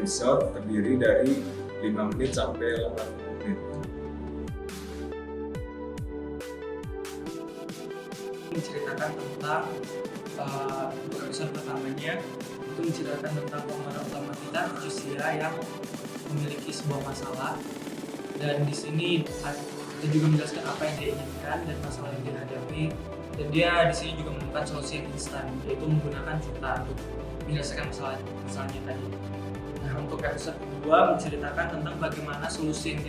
episode terdiri dari 5 menit sampai 80 menit. Menceritakan tentang episode pertamanya itu menceritakan tentang pemeran utama kita, Lucia, yang memiliki sebuah masalah, dan di sini kita juga menjelaskan apa yang dia inginkan dan masalah yang dia hadapi, dan dia di sini juga menemukan solusi yang instan, yaitu menggunakan cerita untuk menyelesaikan masalahnya tadi. Nah, untuk episode kedua menceritakan tentang bagaimana solusi yang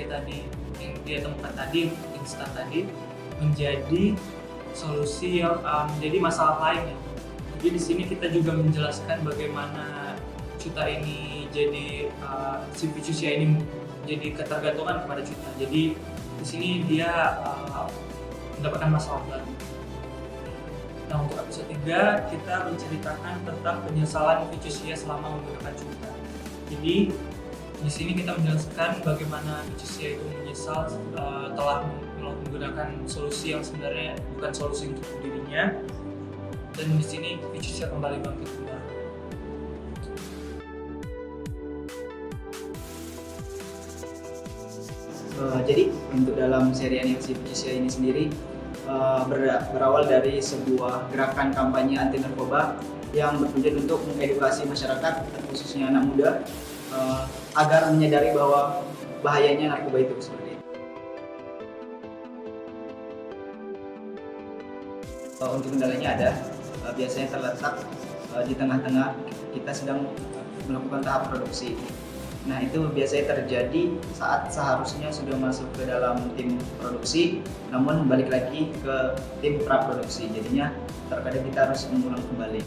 dia temukan tadi, instan tadi, menjadi solusi yang menjadi masalah lainnya. Jadi di sini kita juga menjelaskan bagaimana Cuta ini jadi si Vicusia ini jadi ketergantungan kepada Cuta. Jadi di sini dia mendapatkan masalah baru. Nah, untuk episode 3 kita menceritakan tentang penyesalan Vicusia selama menggunakan Cuta. Jadi di sini kita menjelaskan bagaimana Vicusia itu menyesal telah menggunakan solusi yang sebenarnya bukan solusi untuk dirinya, dan di sini Vicusia kembali bangkit kembali. Jadi untuk dalam seri animasi Vicusia ini sendiri berawal dari sebuah gerakan kampanye anti narkoba yang bertujuan untuk mengedukasi masyarakat, khususnya anak muda, agar menyadari bahwa bahayanya narkoba itu seperti itu. Untuk kendalanya ada, biasanya terletak di tengah-tengah kita sedang melakukan tahap produksi. Nah, itu biasanya terjadi saat seharusnya sudah masuk ke dalam tim produksi, namun balik lagi ke tim praproduksi. Jadinya terkadang kita harus mengulang kembali.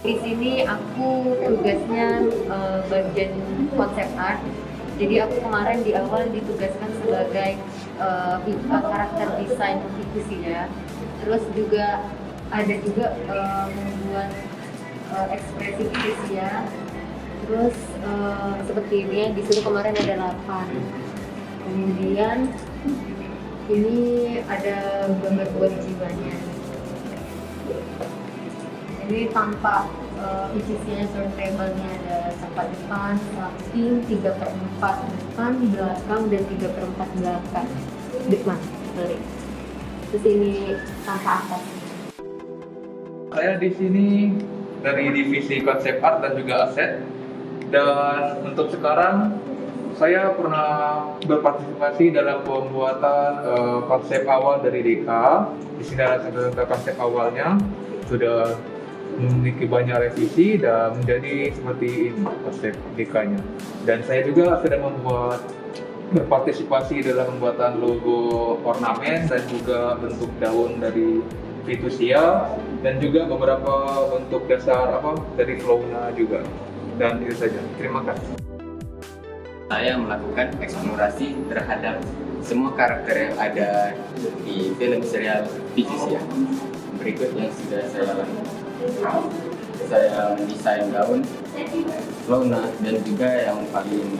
Di sini aku tugasnya bagian konsep art. Jadi aku kemarin di awal ditugaskan sebagai karakter desain Vicusia. Terus juga ada juga membuat ekspresi Vicusia. Terus seperti ini, di sini kemarin ada 8. Kemudian ini ada gambar buat jiwanya. Ini tampak Vicusia turntable-nya ada tempat depan, samping, 3/4 depan, belakang, dan 3/4 belakang. Depan, sorry. Terus ini tampak atas. Saya di sini dari divisi konsep art dan juga aset. Dan untuk sekarang saya pernah berpartisipasi dalam pembuatan konsep awal dari DK. Di sini ada konsep awalnya sudah memiliki banyak revisi dan menjadi seperti ini konsep DK-nya. Dan saya juga sudah berpartisipasi dalam pembuatan logo ornamen dan juga bentuk daun dari Vicusia dan juga beberapa bentuk dasar dari fauna juga. Dan itu saja. Terima kasih. Saya melakukan eksplorasi terhadap semua karakter yang ada di film serial Vicusia. Berikut yang sudah saya mendesain daun, fauna, dan juga yang paling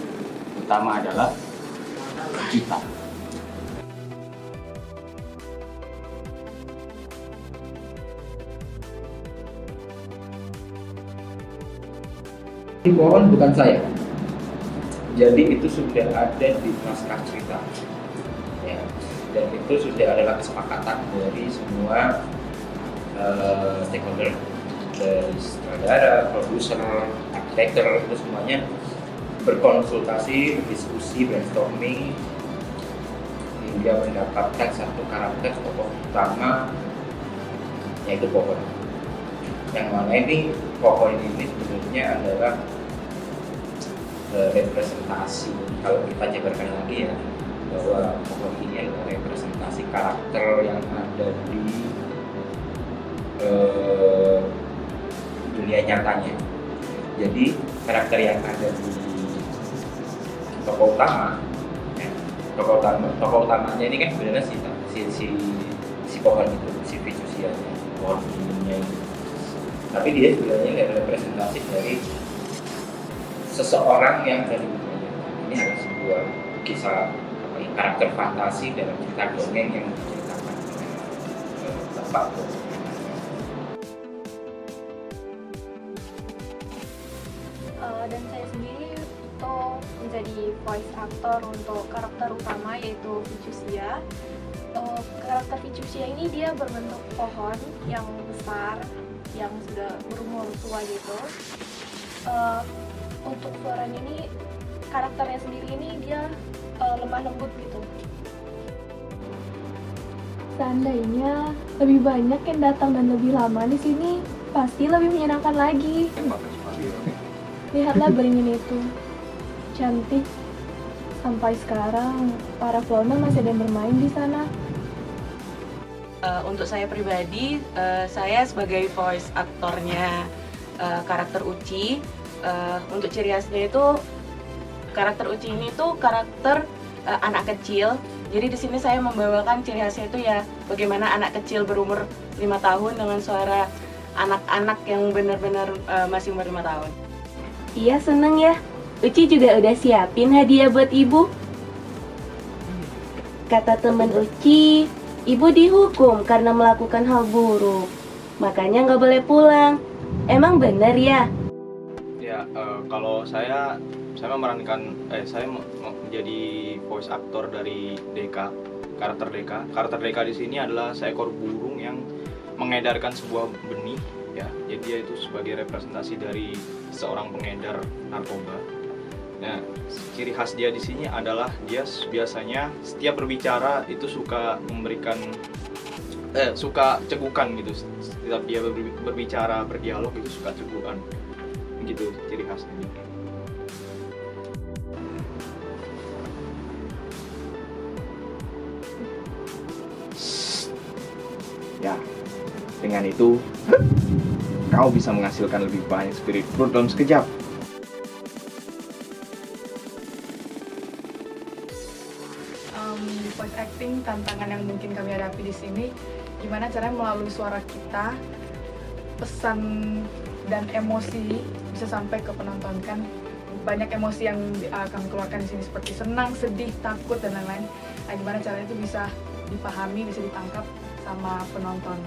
utama adalah Cuta. Ini pohon bukan saya, jadi itu sudah ada di naskah cerita, ya. Dan itu sudah adalah kesepakatan dari semua stakeholder, dari sutradara, produser, arsitektur, itu semuanya berkonsultasi, berdiskusi, brainstorming hingga mendapatkan satu karakter tokoh utama, yaitu pohon. Yang mana ini pohon ini sebetulnya adalah representasi, kalau kita jabarkan lagi ya, bahwa pohon ini adalah representasi karakter yang ada di dunia nyatanya. Jadi karakter yang ada di tokoh utama, ya, tokoh utamanya ini kan sebenarnya si pohon itu, si Vicusia, pohon ininya itu. tapi dia sebenarnya representasi dari seseorang yang ada di bukunya. Ini adalah sebuah kisah karakter fantasi dalam cerita dongeng yang diceritakan oleh Bapak. Dan saya sendiri itu menjadi voice actor untuk karakter utama yaitu Ficusia. Karakter Ficusia ini dia berbentuk pohon yang besar yang sudah berumur tua gitu. Untuk suaranya ini karakternya sendiri ini dia lemah lembut gitu. Seandainya lebih banyak yang datang dan lebih lama di sini, pasti lebih menyenangkan lagi. Lihatlah beringin itu, cantik. Sampai sekarang para fauna masih ada yang bermain di sana. Untuk saya pribadi, saya sebagai voice aktornya karakter Uci. Untuk ciri khasnya itu karakter Uci ini tuh karakter anak kecil. Jadi di sini saya membawakan ciri khasnya itu ya bagaimana anak kecil berumur 5 tahun dengan suara anak-anak yang benar-benar masih umur 5 tahun. Iya, seneng ya. Uci juga udah siapin hadiah buat ibu. Kata temen Uci, ibu dihukum karena melakukan hal buruk. Makanya nggak boleh pulang. Emang bener ya? Ya, kalau saya memerankan, saya menjadi voice actor dari Deka, karakter Deka. Karakter Deka di sini adalah seekor burung yang mengedarkan sebuah benih, ya. Jadi dia itu sebagai representasi dari seorang pengedar narkoba. Nah, ciri khas dia di sini adalah dia biasanya setiap berbicara itu suka memberikan, suka cegukan gitu. Setiap dia berbicara, berdialog itu suka cegukan. Gitu ciri khasnya. Ya, dengan itu kau bisa menghasilkan lebih banyak spirit fruit dalam sekejap. Voice acting, tantangan yang mungkin kami hadapi di sini, gimana caranya melalui suara kita, pesan dan emosi bisa sampai ke penonton. Kan banyak emosi yang kami keluarkan di sini seperti senang, sedih, takut dan lain-lain. Nah, gimana caranya itu bisa dipahami, bisa ditangkap sama penonton.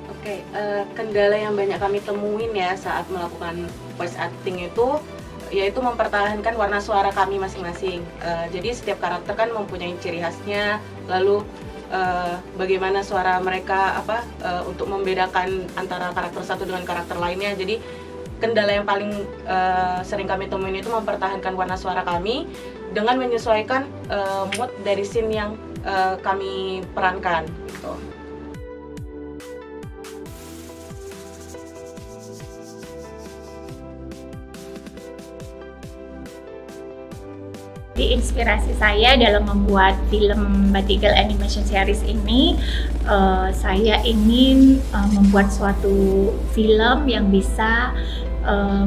Oke, kendala yang banyak kami temuin ya saat melakukan voice acting itu yaitu mempertahankan warna suara kami masing-masing. Jadi setiap karakter kan mempunyai ciri khasnya, lalu bagaimana suara mereka untuk membedakan antara karakter satu dengan karakter lainnya. Jadi kendala yang paling sering kami temuin itu mempertahankan warna suara kami dengan menyesuaikan mood dari scene yang kami perankan gitu. Inspirasi saya dalam membuat film Batik Girl Animation Series ini, saya ingin membuat suatu film yang bisa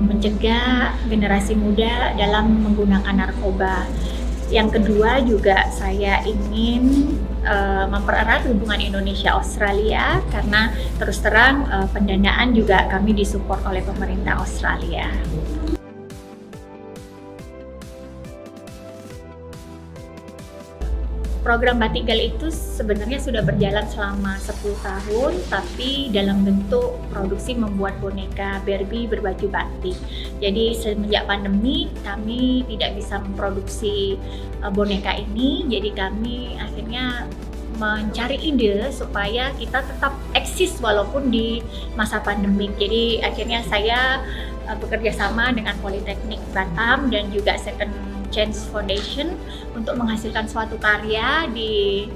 mencegah generasi muda dalam menggunakan narkoba. Yang kedua juga saya ingin mempererat hubungan Indonesia-Australia karena terus terang pendanaan juga kami disupport oleh pemerintah Australia. Program Batik Girl itu sebenarnya sudah berjalan selama 10 tahun, tapi dalam bentuk produksi membuat boneka Barbie berbaju batik. Jadi semenjak pandemi kami tidak bisa memproduksi boneka ini, jadi kami akhirnya mencari ide supaya kita tetap eksis walaupun di masa pandemik. Jadi akhirnya saya bekerja sama dengan Politeknik Batam dan juga Second Chance Foundation untuk menghasilkan suatu karya di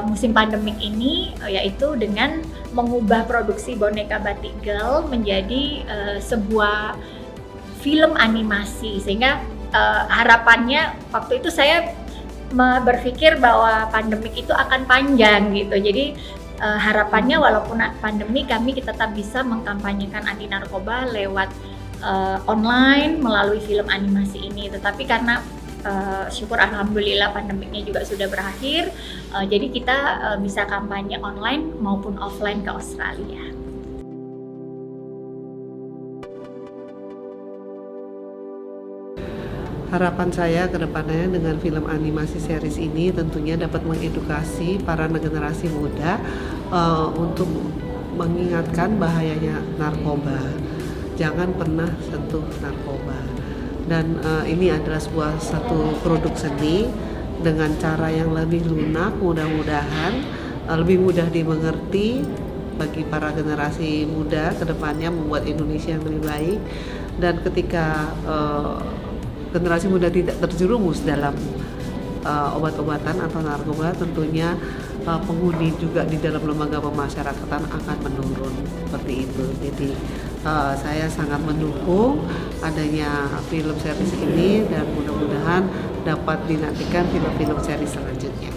musim pandemik ini, yaitu dengan mengubah produksi boneka Batik Girl menjadi sebuah film animasi. Sehingga harapannya waktu itu saya berpikir bahwa pandemik itu akan panjang gitu. Jadi harapannya walaupun pandemi kami tetap bisa mengkampanyekan anti narkoba lewat online melalui film animasi ini. Tetapi karena syukur alhamdulillah pandemiknya juga sudah berakhir. Jadi kita bisa kampanye online maupun offline ke Australia. Harapan saya ke depannya dengan film animasi series ini tentunya dapat mengedukasi para generasi muda untuk mengingatkan bahayanya narkoba. Jangan pernah sentuh narkoba. Dan ini adalah satu produk seni dengan cara yang lebih lunak, mudah-mudahan lebih mudah dimengerti bagi para generasi muda ke depannya, membuat Indonesia yang lebih baik. Dan ketika generasi muda tidak terjerumus dalam obat-obatan atau narkoba, tentunya penghuni juga di dalam lembaga pemasyarakatan akan menurun seperti itu. Jadi saya sangat mendukung adanya film series ini dan mudah-mudahan dapat dinantikan film-film series selanjutnya.